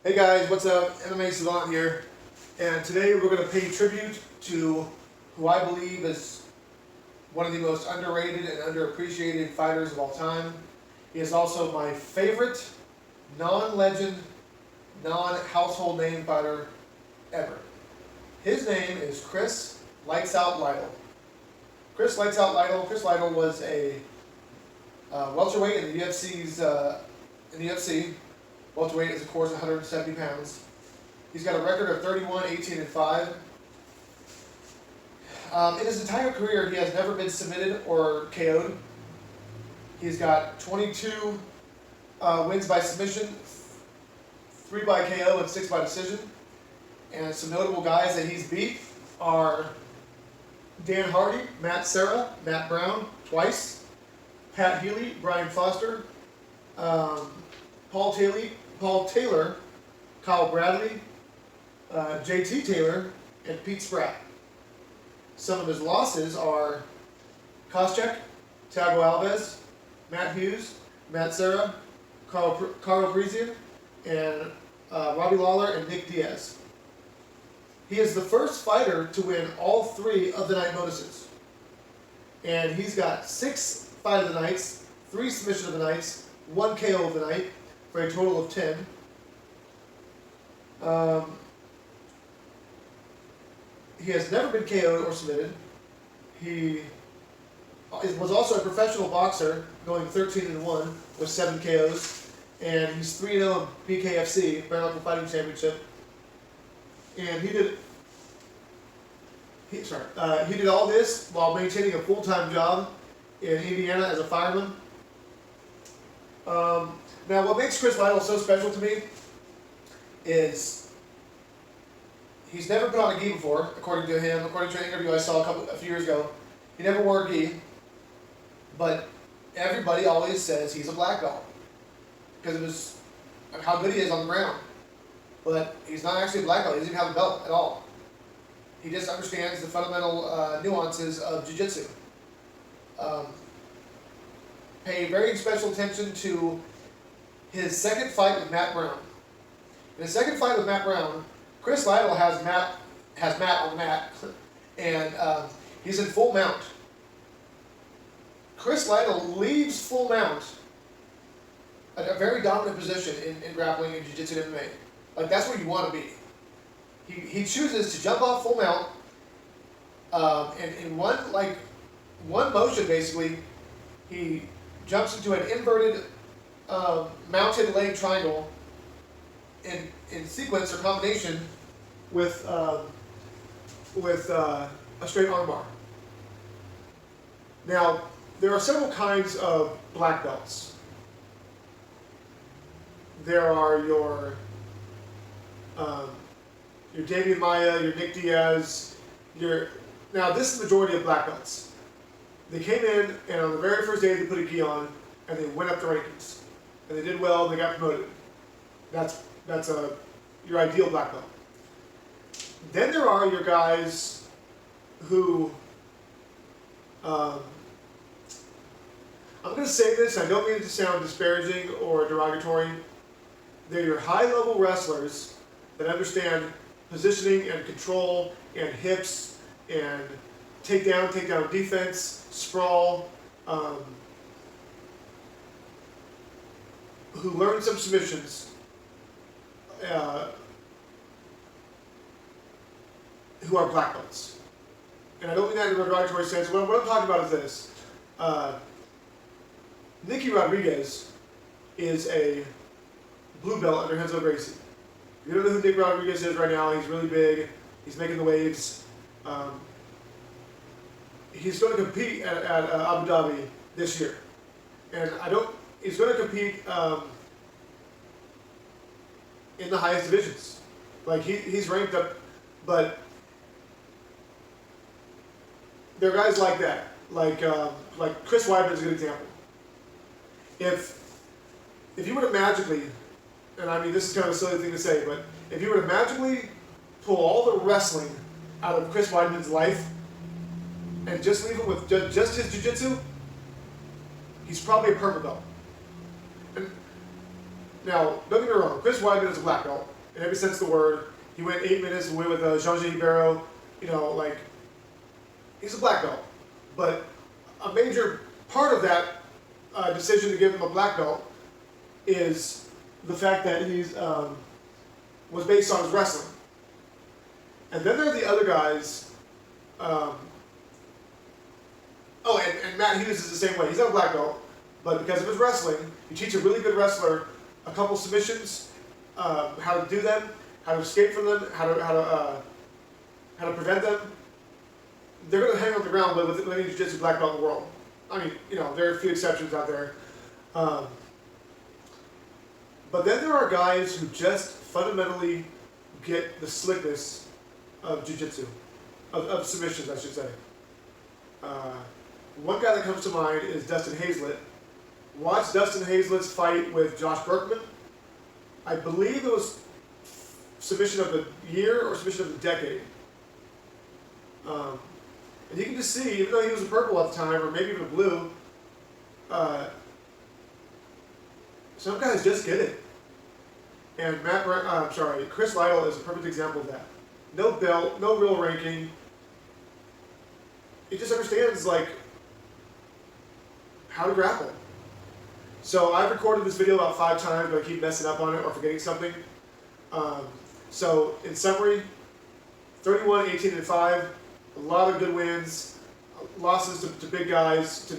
Hey guys, what's up? MMA Savant here, and today we're going to pay tribute to who I believe is one of the most underrated and underappreciated fighters of all time. He is also my favorite non-legend, non-household name fighter ever. His name is Chris Lights Out Lytle. Chris Lights Out Lytle. Chris Lytle was a welterweight in the UFC. Welterweight is, of course, 170 pounds. He's got a record of 31, 18, and 5. In his entire career, he has never been submitted or KO'd. He's got 22 wins by submission, 3 by KO, and 6 by decision. And some notable guys that he's beat are Dan Hardy, Matt Serra, Matt Brown, twice, Pat Healy, Brian Foster, Paul Taylor, Kyle Bradley, JT Taylor, and Pete Spratt. Some of his losses are Koscheck, Thiago Alves, Matt Hughes, Matt Serra, Carl Parisian, and Robbie Lawler and Nick Diaz. He is the first fighter to win all 3 of the night bonuses. And he's got 6 fight of the nights, 3 submission of the nights, 1 KO of the night, for a total of 10. He has never been KO'd or submitted. He was also a professional boxer, going 13-1 with 7 KOs, and he's 3-0 BKFC, Bare Knuckle Fighting Championship. And he did all this while maintaining a full-time job in Indiana as a fireman. Now, what makes Chris Lytle so special to me is he's never put on a gi before, according to him. According to an interview I saw a few years ago, he never wore a gi. But everybody always says he's a black belt because of how good he is on the ground. But he's not actually a black belt. He doesn't even have a belt at all. He just understands the fundamental nuances of jiu-jitsu. Pay very special attention to his second fight with Matt Brown. In his second fight with Matt Brown, Chris Lytle has Matt on the mat, and he's in full mount. Chris Lytle leaves full mount, a very dominant position in grappling and jiu-jitsu and MMA. Like, that's where you want to be. He chooses to jump off full mount, and in one motion, basically, he jumps into an inverted mounted leg triangle in sequence or combination with a straight armbar. Now, there are several kinds of black belts. There are your Damian Maia, your Nick Diaz, now this is the majority of black belts. They came in, and on the very first day they put a gi on, and they went up the rankings. And they did well, they got promoted. That's your ideal black belt. Then there are your guys who, I'm going to say this, I don't mean it to sound disparaging or derogatory. They're your high-level wrestlers that understand positioning and control and hips and takedown defense, sprawl, who learn some submissions, who are black belts. And I don't mean that in a derogatory sense. What I'm talking about is this. Nicky Rodriguez is a blue belt under Renzo Gracie. If you don't know who Nick Rodriguez is right now, he's really big. He's making the waves. He's going to compete at Abu Dhabi this year. And he's going to compete in the highest divisions. Like, he's ranked up, but there are guys like that. Like Chris Weidman is a good example. If you were to magically, and I mean this is kind of a silly thing to say, but if you were to magically pull all the wrestling out of Chris Weidman's life and just leave him with just his jiu-jitsu, he's probably a purple belt. And now, don't get me wrong, Chris Weidman is a black belt. in every sense of the word. He went 8 minutes away with Jean-Jacques Ribeiro. You know, like, he's a black belt. But a major part of that decision to give him a black belt is the fact that he's was based on his wrestling. And then there are the other guys. And Matt Hughes is the same way. He's not a black belt, but because of his wrestling, you teach a really good wrestler a couple submissions, how to do them, how to escape from them, how to prevent them. They're going to hang on the ground with any jiu-jitsu black belt in the world. I mean, you know, there are a few exceptions out there. But then there are guys who just fundamentally get the slickness of jiu-jitsu, of submissions, I should say. One guy that comes to mind is Dustin Hazlett. Watch Dustin Hazlett's fight with Josh Berkman. I believe it was submission of the year or submission of the decade. And you can just see, even though he was a purple at the time, or maybe even a blue, some guys just get it. And Chris Lytle is a perfect example of that. No belt, no real ranking. He just understands, like, how to grapple. So I've recorded this video about 5 times, but I keep messing up on it or forgetting something. So in summary, 31, 18, and 5, a lot of good wins, losses to big guys, to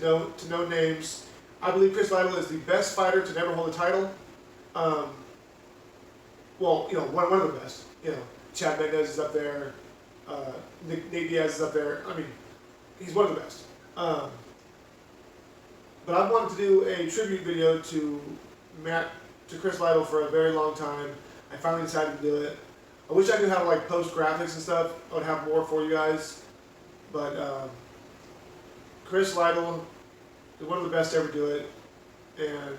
no names. I believe Chris Lytle is the best fighter to never hold a title. Well, you know, one of the best. You know, Chad Mendez is up there, Nate Diaz is up there. I mean, he's one of the best. But I've wanted to do a tribute video to Chris Lytle for a very long time. I finally decided to do it. I wish I knew how to like post graphics and stuff. I would have more for you guys. But Chris Lytle is one of the best to ever do it, and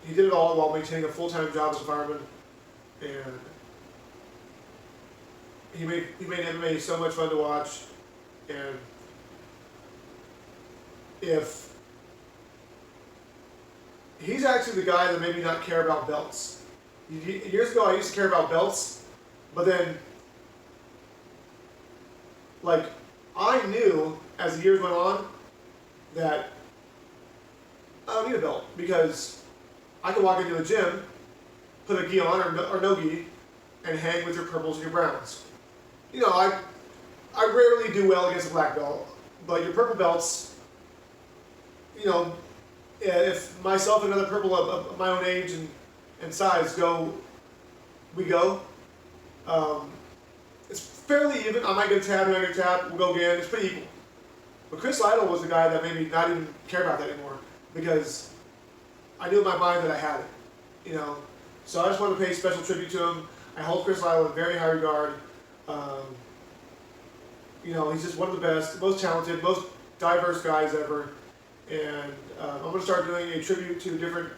he did it all while maintaining a full-time job as a fireman. And he made MMA so much fun to watch. And if he's actually the guy that made me not care about belts. Years ago, I used to care about belts, but then, like, I knew as the years went on that I don't need a belt because I could walk into a gym, put a gi on or no gi, and hang with your purples and your browns. You know, I rarely do well against a black belt, but your purple belts, you know, if myself and another purple of my own age and size we go. It's fairly even. I might get a tap, I might get a tap, we'll go again. It's pretty equal. But Chris Lytle was the guy that made me not even care about that anymore because I knew in my mind that I had it, you know. So I just wanted to pay special tribute to him. I hold Chris Lytle in very high regard. You know, he's just one of the best, most talented, most diverse guys ever. And I'm going to start doing a tribute to different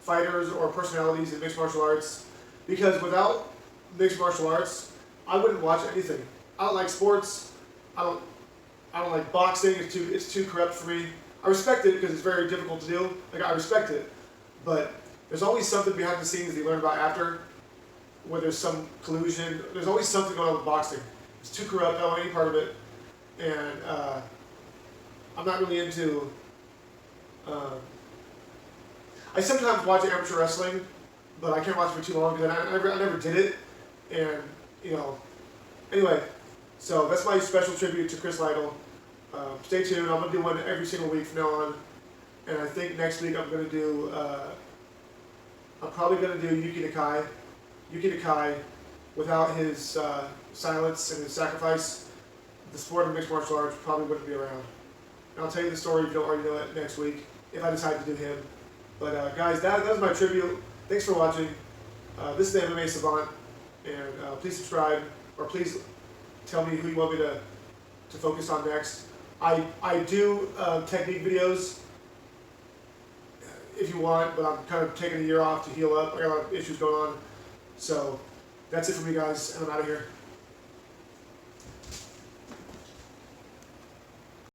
fighters or personalities in mixed martial arts because without mixed martial arts, I wouldn't watch anything. I don't like sports. I don't like boxing. It's too corrupt for me. I respect it because it's very difficult to do. Like, I respect it, but there's always something behind the scenes that you learn about after, where there's some collusion. There's always something going on with boxing. It's too corrupt. I don't want any part of it, and I'm not really into. I sometimes watch amateur wrestling, but I can't watch it for too long because I never did it. And, you know, anyway, so that's my special tribute to Chris Lytle. Stay tuned. I'm going to do one every single week from now on. And I think next week I'm going to do, I'm probably going to do Yuki Nakai. Yuki Nakai, without his silence and his sacrifice, the sport of mixed martial arts probably wouldn't be around. And I'll tell you the story if you don't already know it next week, if I decide to do him. But guys, that was my tribute. Thanks for watching. This is the MMA Savant, and please subscribe, or please tell me who you want me to focus on next. I do technique videos if you want, but I'm kind of taking a year off to heal up. I got a lot of issues going on. So that's it for me, guys, and I'm out of here.